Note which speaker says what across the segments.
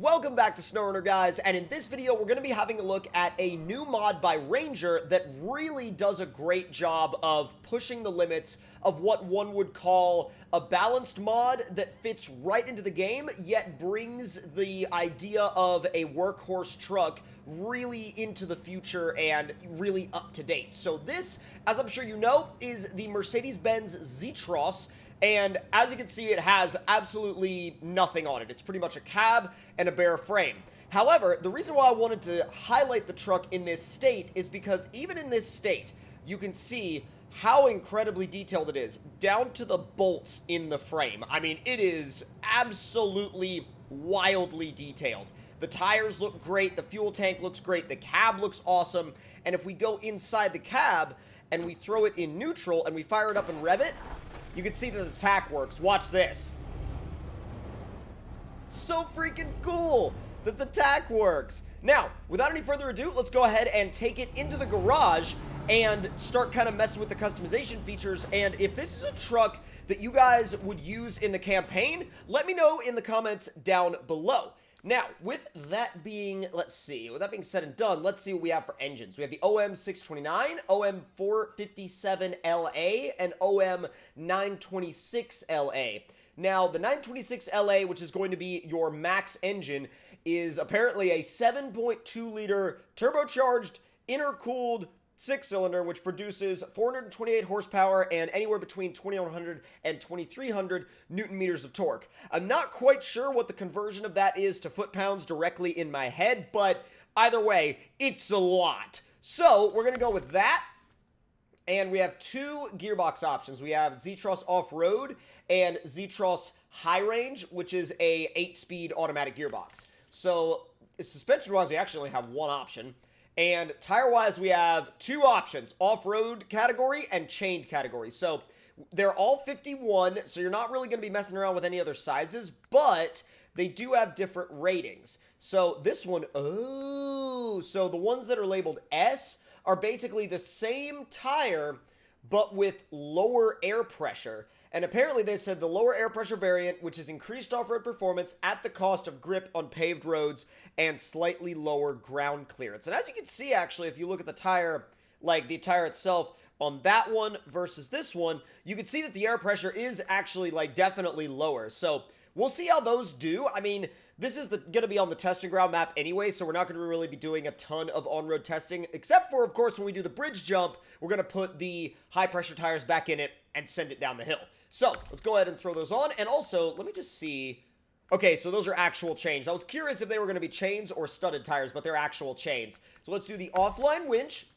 Speaker 1: Welcome back to SnowRunner, guys, and in this video we're going to be having a look at a new mod by Ranger that really does a great job of pushing the limits of what one would call a balanced mod that fits right into the game, yet brings the idea of a workhorse truck really into the future and really up to date. So this, as I'm sure you know, is the Mercedes Benz Zetros. And as you can see, it has absolutely nothing on it. It's pretty much a cab and a bare frame. However, the reason why I wanted to highlight the truck in this state is because even in this state, you can see how incredibly detailed it is, down to the bolts in the frame. I mean, it is absolutely wildly detailed. The tires look great, the fuel tank looks great, the cab looks awesome, and if we go inside the cab and we throw it in neutral and we fire it up and rev it, you can see that the tack works. Watch this. So freaking cool that the tack works. Now, without any further ado, let's go ahead and take it into the garage and start kind of messing with the customization features. And if this is a truck that you guys would use in the campaign, let me know in the comments down below. Now, with that being, let's see, with that being said and done, let's see what we have for engines. We have the OM629, OM457LA, and OM926LA. Now, the 926LA, which is going to be your max engine, is apparently a 7.2-liter turbocharged, intercooled, six-cylinder, which produces 428 horsepower and anywhere between 2,100 and 2,300 newton-meters of torque. I'm not quite sure what the conversion of that is to foot-pounds directly in my head, but either way, it's a lot. So, we're going to go with that, and we have two gearbox options. We have Zetros Off-Road and Zetros High Range, which is a 8-speed automatic gearbox. So, suspension-wise, we actually only have one option. And tire-wise, we have two options, off-road category and chained category. So they're all 51, so you're not really going to be messing around with any other sizes, but they do have different ratings. So this one, so the ones that are labeled S are basically the same tire, but with lower air pressure. And apparently they said the lower air pressure variant, which is increased off-road performance at the cost of grip on paved roads and slightly lower ground clearance. And as you can see, actually, if you look at the tire, like the tire itself on that one versus this one, you can see that the air pressure is actually like definitely lower. So we'll see how those do. I mean, this is going to be on the testing ground map anyway, so we're not going to really be doing a ton of on-road testing, except for, of course, when we do the bridge jump, we're going to put the high-pressure tires back in it and send it down the hill. So, let's go ahead and throw those on, and also, let me just see. Okay, so those are actual chains. I was curious if they were going to be chains or studded tires, but they're actual chains. So let's do the offline winch.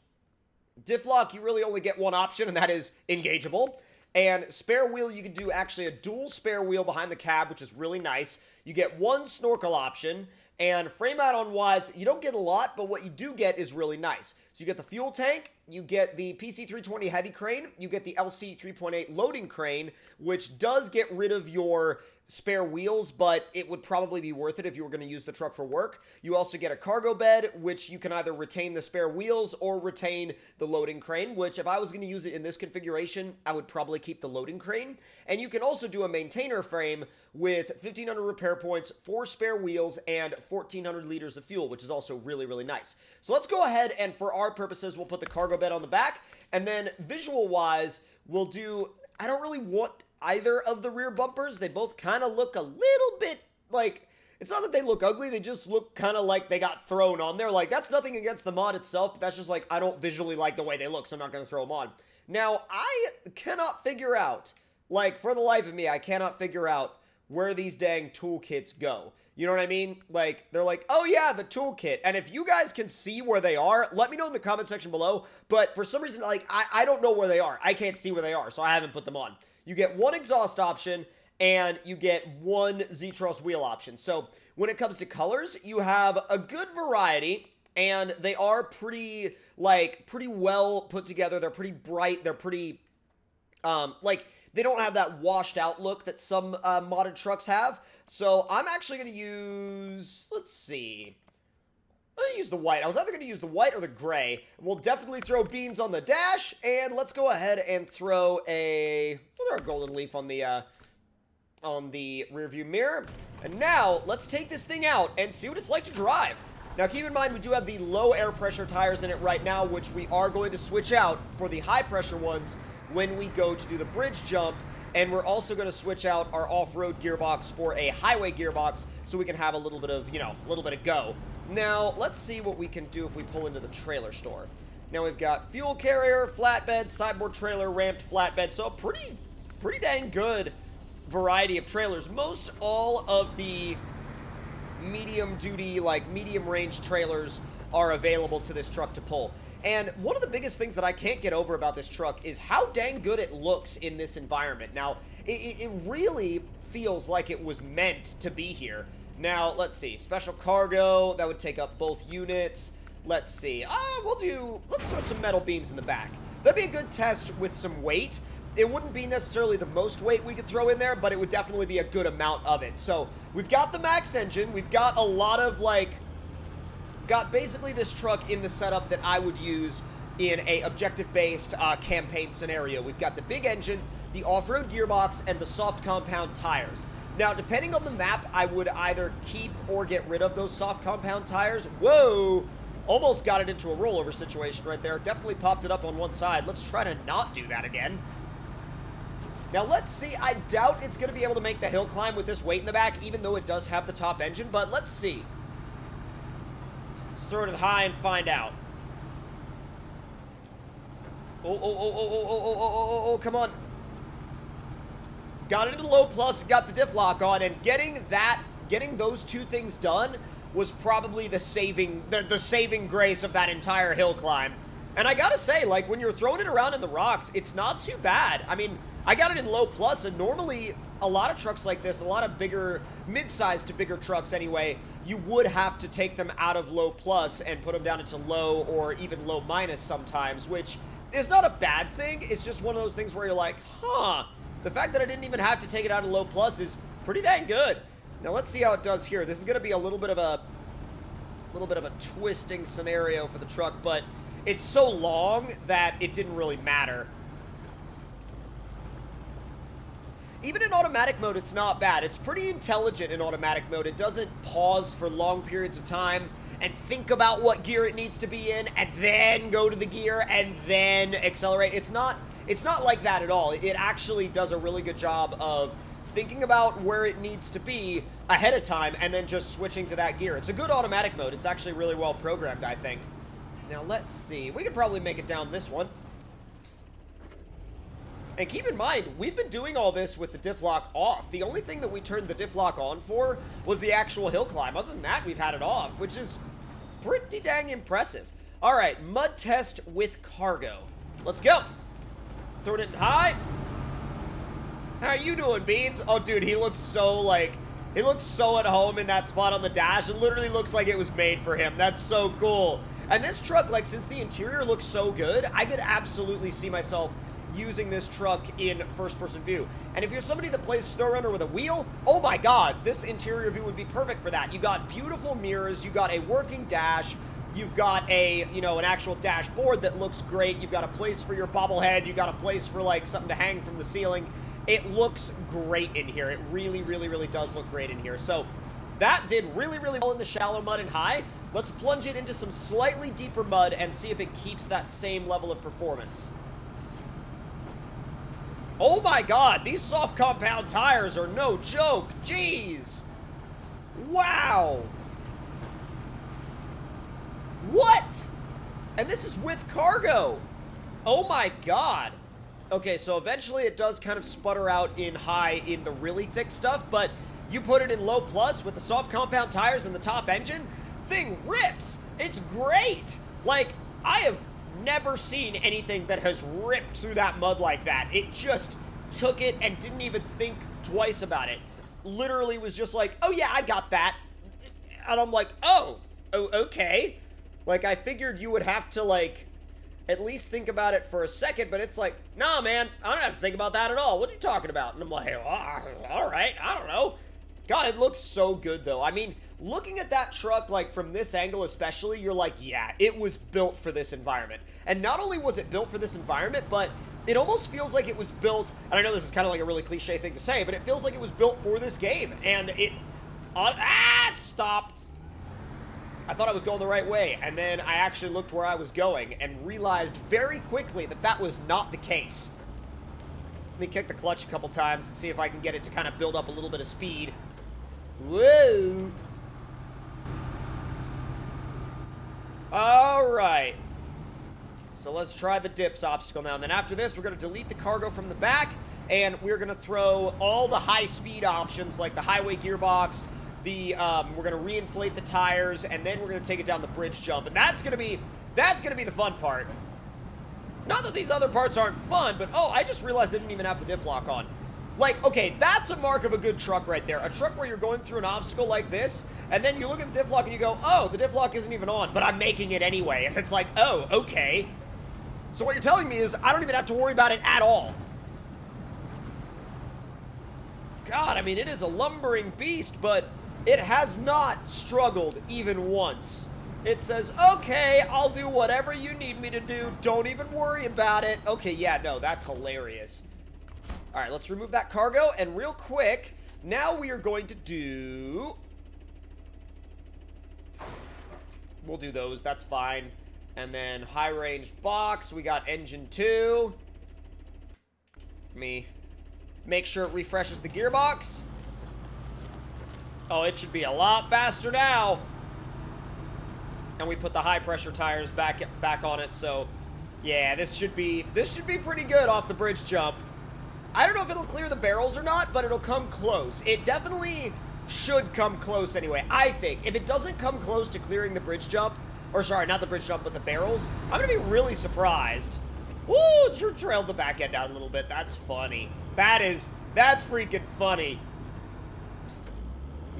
Speaker 1: Diff lock, you really only get one option, and that is engageable. And spare wheel, you can do actually a dual spare wheel behind the cab, which is really nice. You get one snorkel option, and frame add-on wise, you don't get a lot, but what you do get is really nice. So you get the fuel tank, you get the PC320 heavy crane, you get the LC 3.8 loading crane, which does get rid of your spare wheels, but it would probably be worth it if you were going to use the truck for work. You also get a cargo bed, which you can either retain the spare wheels or retain the loading crane, which if I was going to use it in this configuration, I would probably keep the loading crane. And you can also do a maintainer frame with 1,500 repair points, 4 spare wheels, and 1,400 liters of fuel, which is also really, really nice. So let's go ahead and for our purposes, we'll put the cargo bed on the back, and then visual-wise, we'll do, I don't really want either of the rear bumpers. They both kind of look a little bit like, it's not that they look ugly, they just look kind of like they got thrown on there. Like, that's nothing against the mod itself, but that's just like, I don't visually like the way they look, so I'm not going to throw them on. Now, I cannot figure out, like, for the life of me, I cannot figure out where these dang toolkits go. You know what I mean? Like, they're like, oh yeah, the toolkit. And if you guys can see where they are, let me know in the comment section below. But for some reason, like, I don't know where they are. I can't see where they are, so I haven't put them on. You get one exhaust option, and you get one Zetros wheel option. So when it comes to colors, you have a good variety, and they are pretty, like, pretty well put together. They're pretty bright. They're pretty, like, they don't have that washed out look that some modded trucks have. So I'm actually going to use, let's see, I'm going to use the white. I was either going to use the white or the gray. We'll definitely throw beans on the dash, and let's go ahead and throw a golden leaf on the on the rearview mirror. And now, let's take this thing out and see what it's like to drive. Now, keep in mind, we do have the low air pressure tires in it right now, which we are going to switch out for the high pressure ones when we go to do the bridge jump. And we're also going to switch out our off-road gearbox for a highway gearbox so we can have a little bit of, a little bit of go. Now, let's see what we can do if we pull into the trailer store. Now, we've got fuel carrier, flatbed, sideboard trailer, ramped flatbed. So, a pretty dang good variety of trailers. Most all of the medium-duty, medium-range trailers are available to this truck to pull. And one of the biggest things that I can't get over about this truck is how dang good it looks in this environment. Now, it really feels like it was meant to be here. Now, let's see. Special cargo, that would take up both units. Let's see. Let's throw some metal beams in the back. That'd be a good test with some weight. It wouldn't be necessarily the most weight we could throw in there, but it would definitely be a good amount of it. So, we've got the max engine. We've got a lot of, got basically this truck in the setup that I would use in a objective-based campaign scenario. We've got the big engine, the off-road gearbox, and the soft compound tires. Now, depending on the map, I would either keep or get rid of those soft compound tires. Whoa! Almost got it into a rollover situation right there. Definitely popped it up on one side. Let's try to not do that again. Now, let's see. I doubt it's going to be able to make the hill climb with this weight in the back, even though it does have the top engine, but let's see. Let's throw it high and find out. Oh, come on. Got it into low plus, got the diff lock on, and getting those two things done was probably the saving grace of that entire hill climb. And I gotta say, when you're throwing it around in the rocks, it's not too bad. I mean, I got it in low plus, and normally a lot of trucks like this, a lot of bigger, mid-sized to bigger trucks anyway, you would have to take them out of low plus and put them down into low or even low minus sometimes, which is not a bad thing. It's just one of those things where you're like, huh, the fact that I didn't even have to take it out of low plus is pretty dang good. Now let's see how it does here. This is going to be a little bit of a twisting scenario for the truck, but it's so long that it didn't really matter. Even in automatic mode, it's not bad. It's pretty intelligent in automatic mode. It doesn't pause for long periods of time and think about what gear it needs to be in and then go to the gear and then accelerate. It's not like that at all. It actually does a really good job of thinking about where it needs to be ahead of time and then just switching to that gear. It's a good automatic mode. It's actually really well programmed, I think. Now, let's see. We could probably make it down this one. And keep in mind, we've been doing all this with the diff lock off. The only thing that we turned the diff lock on for was the actual hill climb. Other than that, we've had it off, which is pretty dang impressive. All right, mud test with cargo. Let's go. Throwing it high. How you doing, Beans? Oh, dude, he looks so at home in that spot on the dash. It literally looks like it was made for him. That's so cool. And this truck, since the interior looks so good, I could absolutely see myself using this truck in first-person view. And if you're somebody that plays SnowRunner with a wheel, oh my god, this interior view would be perfect for that. You got beautiful mirrors, you got a working dash, you've got an actual dashboard that looks great, you've got a place for your bobblehead, you got a place for, something to hang from the ceiling. It looks great in here. It really, really, really does look great in here. So, that did really, really well in the shallow mud and high. Let's plunge it into some slightly deeper mud and see if it keeps that same level of performance. Oh my god, these soft compound tires are no joke. Jeez. Wow. What? And this is with cargo. Oh my god. Okay, so eventually it does kind of sputter out in high in the really thick stuff, but you put it in low plus with the soft compound tires and the top engine, thing rips. It's great. I have never seen anything that has ripped through that mud like that. It just took it and didn't even think twice about it. Literally was just like, oh yeah, I got that. And I'm like, oh, okay. I figured you would have to, at least think about it for a second, but it's like, nah, man, I don't have to think about that at all. What are you talking about? And I'm like, all right, I don't know. God, it looks so good, though. I mean, looking at that truck, from this angle especially, you're like, yeah, it was built for this environment. And not only was it built for this environment, but It almost feels like it was built, and I know this is kind of like a really cliche thing to say, but it feels like it was built for this game, and it... stop! I thought I was going the right way, and then I actually looked where I was going and realized very quickly that that was not the case. Let me kick the clutch a couple times and see if I can get it to kind of build up a little bit of speed. Whoa! Alright. So let's try the dips obstacle now. And then after this, we're going to delete the cargo from the back, and we're going to throw all the high-speed options, like the highway gearbox, we're going to reinflate the tires, and then we're going to take it down the bridge jump. And that's going to be the fun part. Not that these other parts aren't fun, but, oh, I just realized I didn't even have the diff lock on. Like, okay, that's a mark of a good truck right there. A truck where you're going through an obstacle like this, and then you look at the diff lock and you go, oh, the diff lock isn't even on, but I'm making it anyway. And it's like, oh, okay. So what you're telling me is I don't even have to worry about it at all. God, I mean, it is a lumbering beast, but it has not struggled even once. It says, okay, I'll do whatever you need me to do. Don't even worry about it. Okay, yeah, no, that's hilarious. All right, let's remove that cargo. And real quick, now we are going to do... We'll do those. That's fine. And then high-range box. We got engine 2. Let me make sure it refreshes the gearbox. Oh, it should be a lot faster now. And we put the high-pressure tires back on it, so yeah, this should be pretty good off the bridge jump. I don't know if it'll clear the barrels or not, but it'll come close. It definitely should come close anyway, I think. If it doesn't come close to clearing the bridge jump, or sorry, not the bridge jump, but the barrels, I'm gonna be really surprised. Woo, trailed the back end out a little bit. That's funny. That's freaking funny.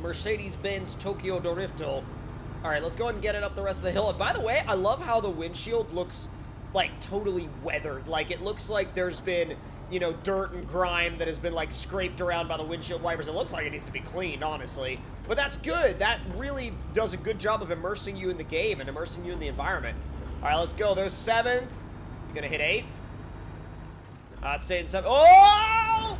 Speaker 1: Mercedes Benz Tokyo Drifto. All right, let's go ahead and get it up the rest of the hill. And by the way, I love how the windshield looks like totally weathered. Like it looks like there's been, you know, dirt and grime that has been like scraped around by the windshield wipers. It looks like it needs to be cleaned, honestly. But that's good. That really does a good job of immersing you in the game and immersing you in the environment. All right, let's go. There's 7th. You're gonna hit 8th. It's staying 7th. Oh!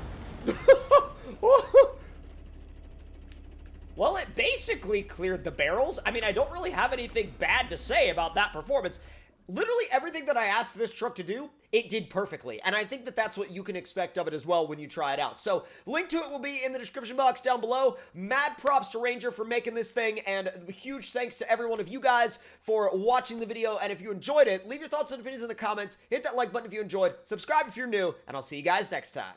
Speaker 1: Well, it basically cleared the barrels. I mean, I don't really have anything bad to say about that performance. Literally everything that I asked this truck to do, it did perfectly. And I think that that's what you can expect of it as well when you try it out. So, link to it will be in the description box down below. Mad props to Ranger for making this thing, and huge thanks to every one of you guys for watching the video. And if you enjoyed it, leave your thoughts and opinions in the comments. Hit that like button if you enjoyed. Subscribe if you're new, and I'll see you guys next time.